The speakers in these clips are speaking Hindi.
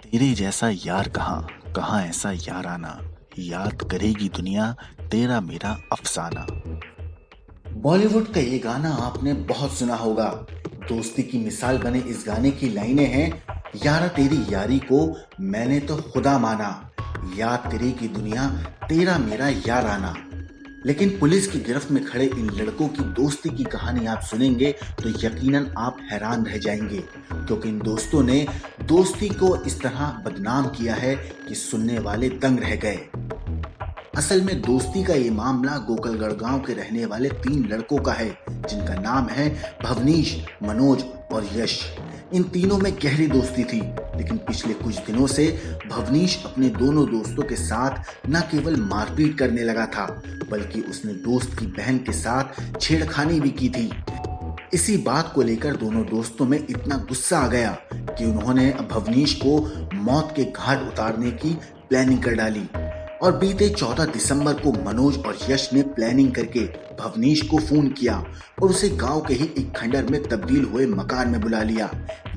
तेरे जैसा यार कहाँ कहाँ ऐसा यार आना, याद करेगी दुनिया तेरा मेरा अफसाना। बॉलीवुड का ये गाना आपने बहुत सुना होगा। दोस्ती की मिसाल बने इस गाने की लाइनें हैं, यारा तेरी यारी को मैंने तो खुदा माना, याद करेगी दुनिया तेरा मेरा यार आना। लेकिन पुलिस की गिरफ्त में खड़े इन लड़कों की दोस्ती की कहानी आप सुनेंगे तो यकीनन आप हैरान रह जाएंगे, क्योंकि इन दोस्तों ने दोस्ती को इस तरह बदनाम किया है कि सुनने वाले दंग रह गए। असल में दोस्ती का ये मामला गोकलगढ़ गांव के रहने वाले 3 लड़कों का है, जिनका नाम है भवनीश, मनोज और यश। इन तीनों में गहरी दोस्ती थी, लेकिन पिछले कुछ दिनों से भवनीश अपने दोनों दोस्तों के साथ न केवल मारपीट करने लगा था, बल्कि उसने दोस्त की बहन के साथ छेड़खानी भी की थी। इसी बात को लेकर दोनों दोस्तों में इतना गुस्सा आ गया कि उन्होंने भवनीश को मौत के घाट उतारने की प्लानिंग कर डाली। और बीते 14 दिसंबर को मनोज और यश ने प्लानिंग करके भवनीश को फोन किया और उसे गांव के ही एक खंडर में तब्दील हुए मकान में बुला लिया।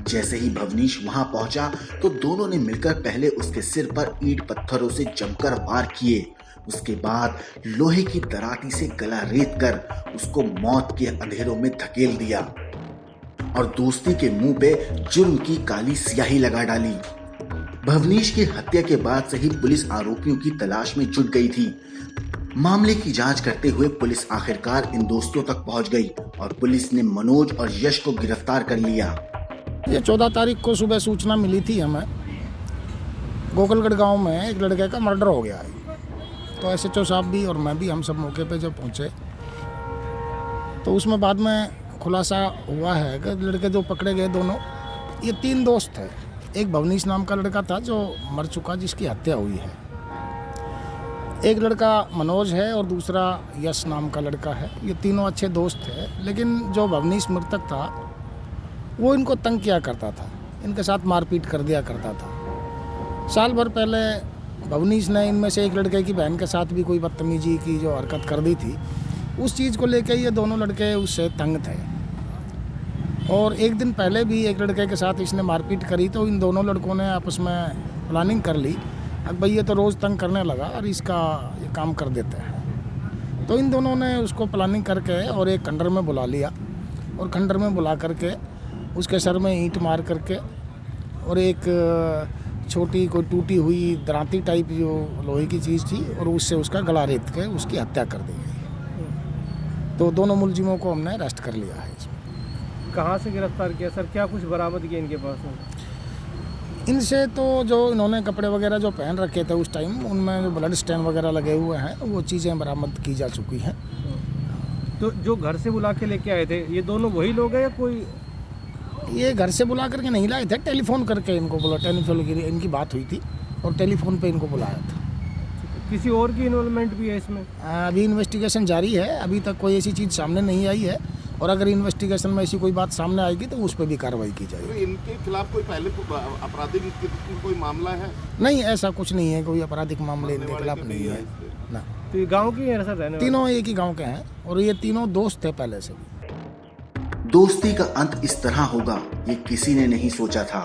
जैसे ही भवनीश वहां पहुंचा तो दोनों ने मिलकर पहले उसके सिर पर ईंट पत्थरों से जमकर वार किए। उसके बाद लोहे की दराती से गला रेत कर उसको मौत के अंधेरों में धकेल दिया और दोस्ती के मुंह पे जुर्म की काली स्याही लगा डाली। भवनीश की हत्या के बाद से ही पुलिस आरोपियों की तलाश में जुट गई थी। मामले की जांच करते हुए पुलिस आखिरकार इन दोस्तों तक पहुंच गई और पुलिस ने मनोज और यश को गिरफ्तार कर लिया। ये 14 तारीख को सुबह सूचना मिली थी हमें, गोकलगढ़ गांव में एक लड़के का मर्डर हो गया है। तो एसएचओ साहब भी और मैं भी, हम सब मौके पे जब पहुंचे तो उसमें बाद में खुलासा हुआ है कि लड़के जो पकड़े गए दोनों, ये 3 दोस्त थे। एक भवनीश नाम का लड़का था जो मर चुका, जिसकी हत्या हुई है। एक लड़का मनोज है और दूसरा यश नाम का लड़का है। ये तीनों अच्छे दोस्त थे, लेकिन जो भवनीश मृतक था वो इनको तंग किया करता था, इनके साथ मारपीट कर दिया करता था। साल भर पहले भवनीश ने इनमें से एक लड़के की बहन के साथ भी कोई बदतमीजी की जो हरकत कर दी थी, उस चीज़ को लेकर ये दोनों लड़के उससे तंग थे। और एक दिन पहले भी एक लड़के के साथ इसने मारपीट करी, तो इन दोनों लड़कों ने आपस में प्लानिंग कर ली, अब भाई ये तो रोज़ तंग करने लगा और इसका ये काम कर देते हैं। तो इन दोनों ने उसको प्लानिंग करके और एक खंडर में बुला लिया और खंडर में बुला करके उसके सर में ईंट मार करके और एक छोटी कोई टूटी हुई दराती टाइप जो लोहे की चीज़ थी और उससे उसका गला रेत के उसकी हत्या कर दी गई। तो दोनों मुलजिमों को हमने अरेस्ट कर लिया है। कहाँ से गिरफ्तार किया सर? क्या कुछ बरामद किया इनके पास में? इनसे तो जो इन्होंने कपड़े वगैरह जो पहन रखे थे उस टाइम, उनमें जो ब्लड स्टेन वगैरह लगे हुए हैं, वो चीज़ें बरामद की जा चुकी हैं। तो जो घर से बुला के लेके आए थे, ये दोनों वही लोग हैं या कोई? ये घर से बुला करके नहीं लाए थे, टेलीफोन करके इनको बोला, टेलीफोन की इनकी बात हुई थी और टेलीफोन पे इनको बुलाया था। किसी और की इन्वॉल्वमेंट भी है इसमें? अभी इन्वेस्टिगेशन जारी है, अभी तक कोई ऐसी चीज़ सामने नहीं आई है और अगर इन्वेस्टिगेशन में ऐसी कोई बात सामने आएगी तो उस पर भी कार्रवाई की जाएगी। इनके खिलाफ कोई पहले आपराधिक कोई मामला है? नहीं, ऐसा कुछ नहीं है, कोई आपराधिक मामले इनके खिलाफ नहीं है ना। तो ये गाँव की है सर? रहने तीनों एक ही गाँव के हैं और ये तीनों दोस्त थे पहले से भी। दोस्ती का अंत इस तरह होगा ये किसी ने नहीं सोचा था।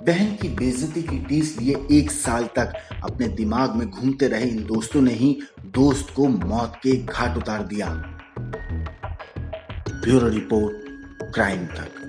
बहन की बेइज्जती की टीस लिए 1 साल तक अपने दिमाग में घूमते रहे इन दोस्तों ने ही दोस्त को मौत के घाट उतार दिया। ब्यूरो रिपोर्ट, क्राइम तक।